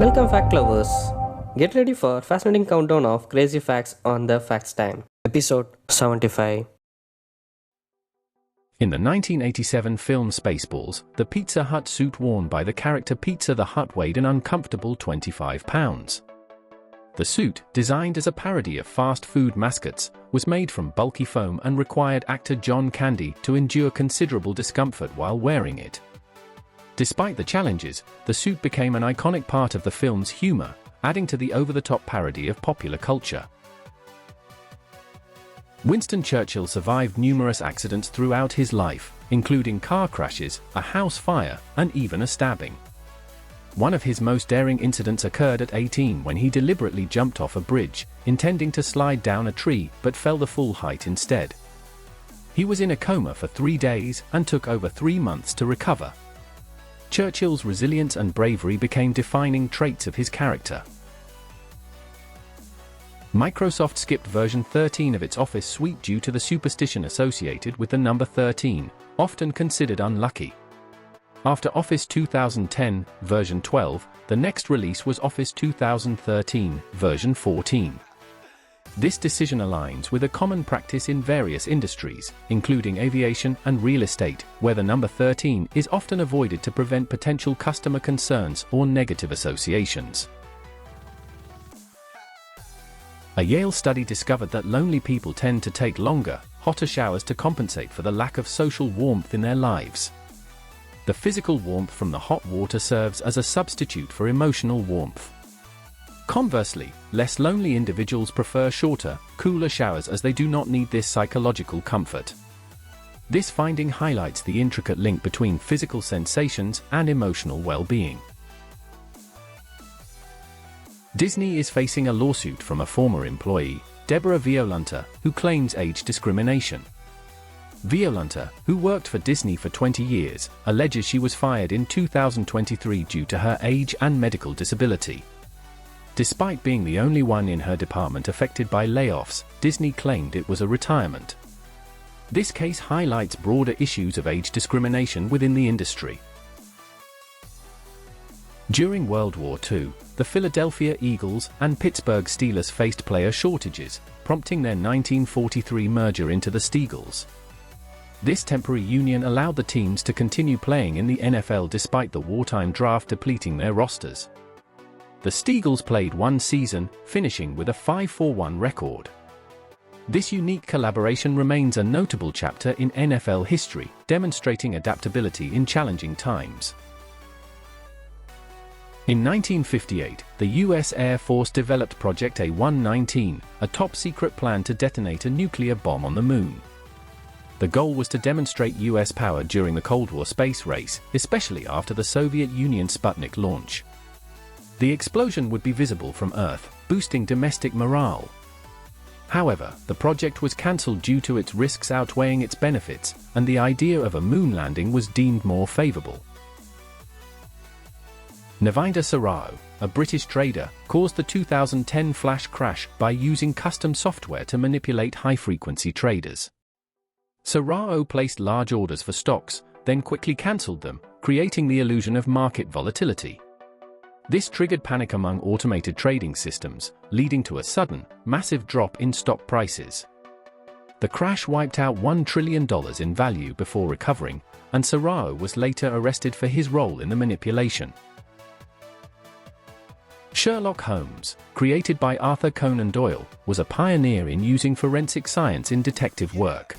Welcome fact lovers. Get ready for fascinating countdown of crazy facts on the Facts Time. Episode 75. In the 1987 film Spaceballs, the Pizza Hut suit worn by the character Pizza the Hutt weighed an uncomfortable 25 pounds. The suit, designed as a parody of fast food mascots, was made from bulky foam and required actor John Candy to endure considerable discomfort while wearing it. Despite the challenges, the suit became an iconic part of the film's humor, adding to the over-the-top parody of popular culture. Winston Churchill survived numerous accidents throughout his life, including car crashes, a house fire, and even a stabbing. One of his most daring incidents occurred at 18 when he deliberately jumped off a bridge, intending to slide down a tree but fell the full height instead. He was in a coma for 3 days and took over 3 months to recover. Churchill's resilience and bravery became defining traits of his character. Microsoft skipped version 13 of its Office suite due to the superstition associated with the number 13, often considered unlucky. After Office 2010, version 12, the next release was Office 2013, version 14. This decision aligns with a common practice in various industries, including aviation and real estate, where the number 13 is often avoided to prevent potential customer concerns or negative associations. A Yale study discovered that lonely people tend to take longer, hotter showers to compensate for the lack of social warmth in their lives. The physical warmth from the hot water serves as a substitute for emotional warmth. Conversely, less lonely individuals prefer shorter, cooler showers as they do not need this psychological comfort. This finding highlights the intricate link between physical sensations and emotional well-being. Disney is facing a lawsuit from a former employee, Deborah Violante, who claims age discrimination. Violante, who worked for Disney for 20 years, alleges she was fired in 2023 due to her age and medical disability. Despite being the only one in her department affected by layoffs, Disney claimed it was a retirement. This case highlights broader issues of age discrimination within the industry. During World War II, the Philadelphia Eagles and Pittsburgh Steelers faced player shortages, prompting their 1943 merger into the Steagles. This temporary union allowed the teams to continue playing in the NFL despite the wartime draft depleting their rosters. The Steagles played 1 season, finishing with a 5-1 record. This unique collaboration remains a notable chapter in NFL history, demonstrating adaptability in challenging times. In 1958, the U.S. Air Force developed Project A119, a top-secret plan to detonate a nuclear bomb on the Moon. The goal was to demonstrate U.S. power during the Cold War space race, especially after the Soviet Union Sputnik launch. The explosion would be visible from Earth, boosting domestic morale. However, the project was cancelled due to its risks outweighing its benefits, and the idea of a moon landing was deemed more favourable. Navinda Sarao, a British trader, caused the 2010 flash crash by using custom software to manipulate high-frequency traders. Sarao placed large orders for stocks, then quickly cancelled them, creating the illusion of market volatility. This triggered panic among automated trading systems, leading to a sudden, massive drop in stock prices. The crash wiped out $1 trillion in value before recovering, and Sarao was later arrested for his role in the manipulation. Sherlock Holmes, created by Arthur Conan Doyle, was a pioneer in using forensic science in detective work.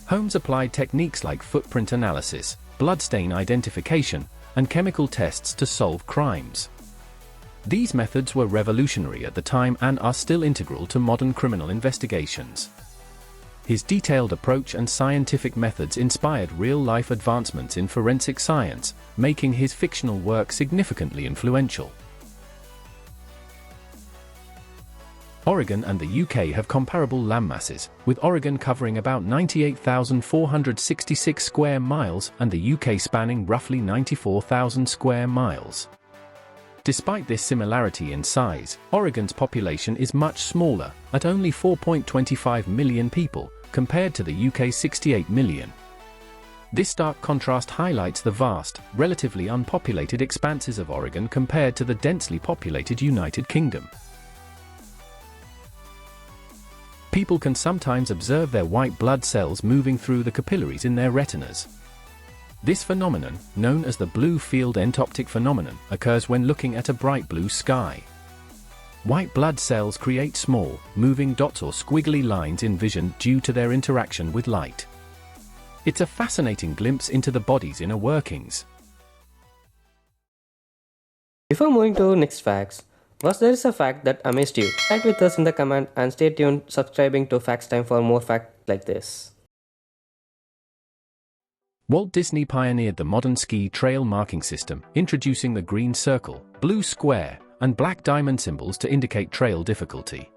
Holmes applied techniques like footprint analysis, bloodstain identification, and chemical tests to solve crimes. These methods were revolutionary at the time and are still integral to modern criminal investigations. His detailed approach and scientific methods inspired real-life advancements in forensic science, making his fictional work significantly influential. Oregon and the UK have comparable landmasses, with Oregon covering about 98,466 square miles and the UK spanning roughly 94,000 square miles. Despite this similarity in size, Oregon's population is much smaller, at only 4.25 million people, compared to the UK's 68 million. This stark contrast highlights the vast, relatively unpopulated expanses of Oregon compared to the densely populated United Kingdom. People can sometimes observe their white blood cells moving through the capillaries in their retinas. This phenomenon, known as the blue field entoptic phenomenon, occurs when looking at a bright blue sky. White blood cells create small, moving dots or squiggly lines in vision due to their interaction with light. It's a fascinating glimpse into the body's inner workings. Before moving to next facts, was there is a fact that amazed you? Write with us in the comment and stay tuned subscribing to Facts Time for more facts like this. Walt Disney pioneered the modern ski trail marking system, introducing the green circle, blue square, and black diamond symbols to indicate trail difficulty.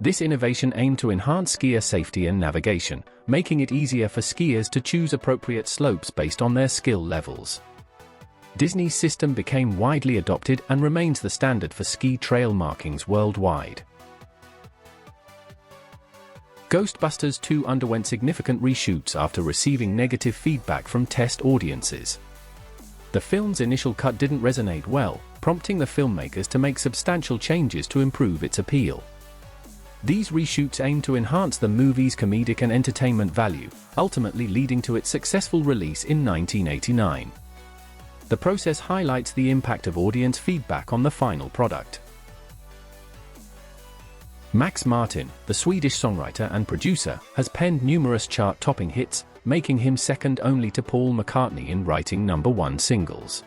This innovation aimed to enhance skier safety and navigation, making it easier for skiers to choose appropriate slopes based on their skill levels. Disney's system became widely adopted and remains the standard for ski trail markings worldwide. Ghostbusters 2 underwent significant reshoots after receiving negative feedback from test audiences. The film's initial cut didn't resonate well, prompting the filmmakers to make substantial changes to improve its appeal. These reshoots aim to enhance the movie's comedic and entertainment value, ultimately leading to its successful release in 1989. The process highlights the impact of audience feedback on the final product. Max Martin, the Swedish songwriter and producer, has penned numerous chart-topping hits, making him second only to Paul McCartney in writing #1 singles.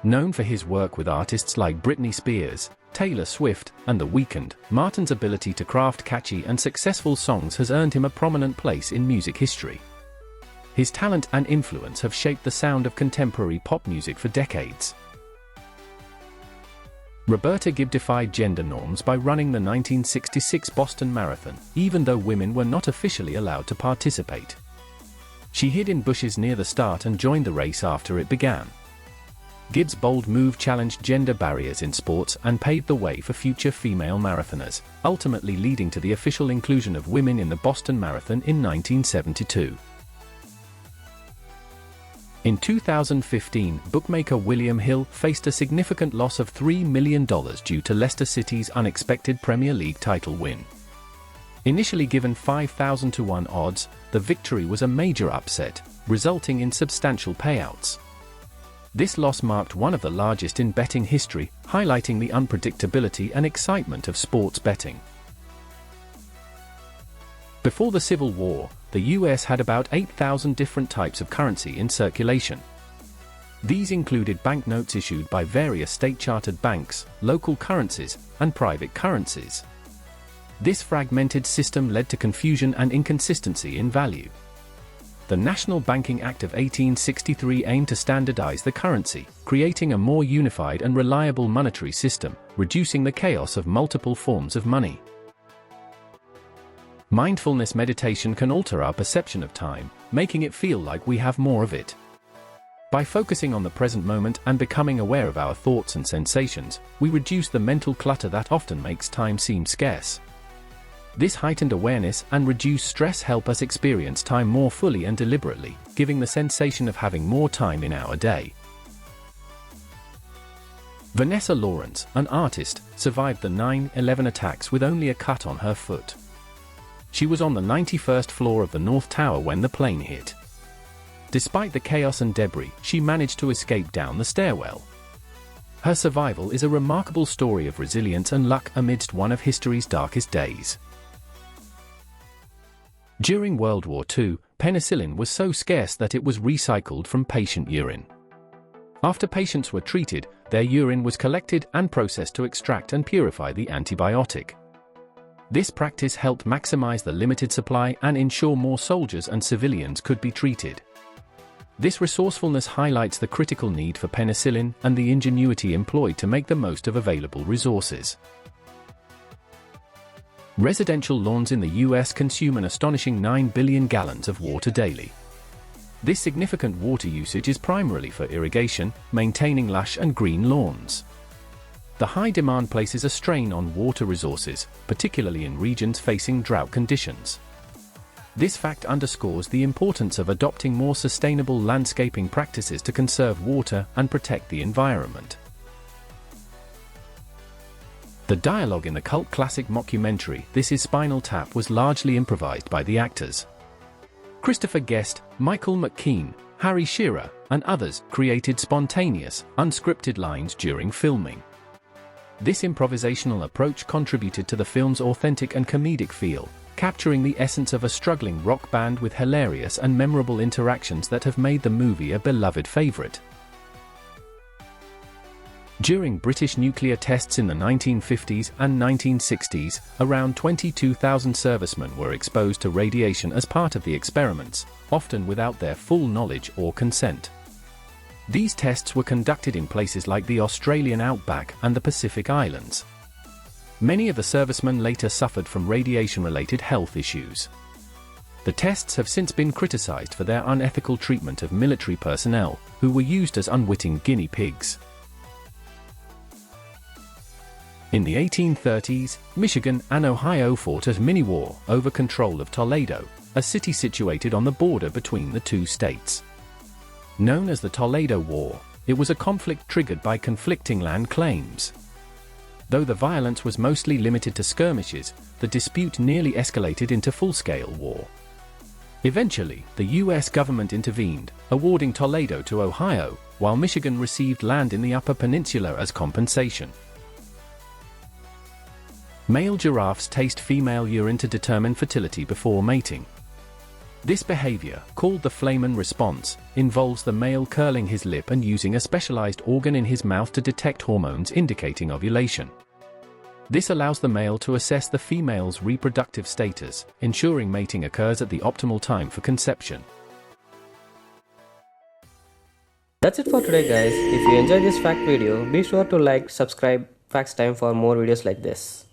Known for his work with artists like Britney Spears, Taylor Swift, and The Weeknd, Martin's ability to craft catchy and successful songs has earned him a prominent place in music history. His talent and influence have shaped the sound of contemporary pop music for decades. Roberta Gibb defied gender norms by running the 1966 Boston Marathon, even though women were not officially allowed to participate. She hid in bushes near the start and joined the race after it began. Gibb's bold move challenged gender barriers in sports and paved the way for future female marathoners, ultimately leading to the official inclusion of women in the Boston Marathon in 1972. In 2015, bookmaker William Hill faced a significant loss of $3 million due to Leicester City's unexpected Premier League title win. Initially given 5,000 to 1 odds, the victory was a major upset, resulting in substantial payouts. This loss marked one of the largest in betting history, highlighting the unpredictability and excitement of sports betting. Before the Civil War, the US had about 8,000 different types of currency in circulation. These included banknotes issued by various state-chartered banks, local currencies, and private currencies. This fragmented system led to confusion and inconsistency in value. The National Banking Act of 1863 aimed to standardize the currency, creating a more unified and reliable monetary system, reducing the chaos of multiple forms of money. Mindfulness meditation can alter our perception of time, making it feel like we have more of it. By focusing on the present moment and becoming aware of our thoughts and sensations, we reduce the mental clutter that often makes time seem scarce. This heightened awareness and reduced stress help us experience time more fully and deliberately, giving the sensation of having more time in our day. Vanessa Lawrence, an artist, survived the 9/11 attacks with only a cut on her foot. She was on the 91st floor of the North Tower when the plane hit. Despite the chaos and debris, she managed to escape down the stairwell. Her survival is a remarkable story of resilience and luck amidst one of history's darkest days. During World War II, penicillin was so scarce that it was recycled from patient urine. After patients were treated, their urine was collected and processed to extract and purify the antibiotic. This practice helped maximize the limited supply and ensure more soldiers and civilians could be treated. This resourcefulness highlights the critical need for penicillin and the ingenuity employed to make the most of available resources. Residential lawns in the US consume an astonishing 9 billion gallons of water daily. This significant water usage is primarily for irrigation, maintaining lush and green lawns. The high demand places a strain on water resources, particularly in regions facing drought conditions. This fact underscores the importance of adopting more sustainable landscaping practices to conserve water and protect the environment. The dialogue in the cult classic mockumentary This Is Spinal Tap was largely improvised by the actors. Christopher Guest, Michael McKean, Harry Shearer, and others created spontaneous, unscripted lines during filming. This improvisational approach contributed to the film's authentic and comedic feel, capturing the essence of a struggling rock band with hilarious and memorable interactions that have made the movie a beloved favorite. During British nuclear tests in the 1950s and 1960s, around 22,000 servicemen were exposed to radiation as part of the experiments, often without their full knowledge or consent. These tests were conducted in places like the Australian outback and the Pacific Islands. Many of the servicemen later suffered from radiation-related health issues. The tests have since been criticised for their unethical treatment of military personnel, who were used as unwitting guinea pigs. In the 1830s, Michigan and Ohio fought a mini-war over control of Toledo, a city situated on the border between the two states. Known as the Toledo War, it was a conflict triggered by conflicting land claims. Though the violence was mostly limited to skirmishes, the dispute nearly escalated into full-scale war. Eventually, the U.S. government intervened, awarding Toledo to Ohio, while Michigan received land in the Upper Peninsula as compensation. Male giraffes taste female urine to determine fertility before mating. This behavior, called the Flamen response, involves the male curling his lip and using a specialized organ in his mouth to detect hormones indicating ovulation. This allows the male to assess the female's reproductive status, ensuring mating occurs at the optimal time for conception. That's it for today, guys. If you enjoyed this fact video, be sure to like, subscribe, Facts Time for more videos like this.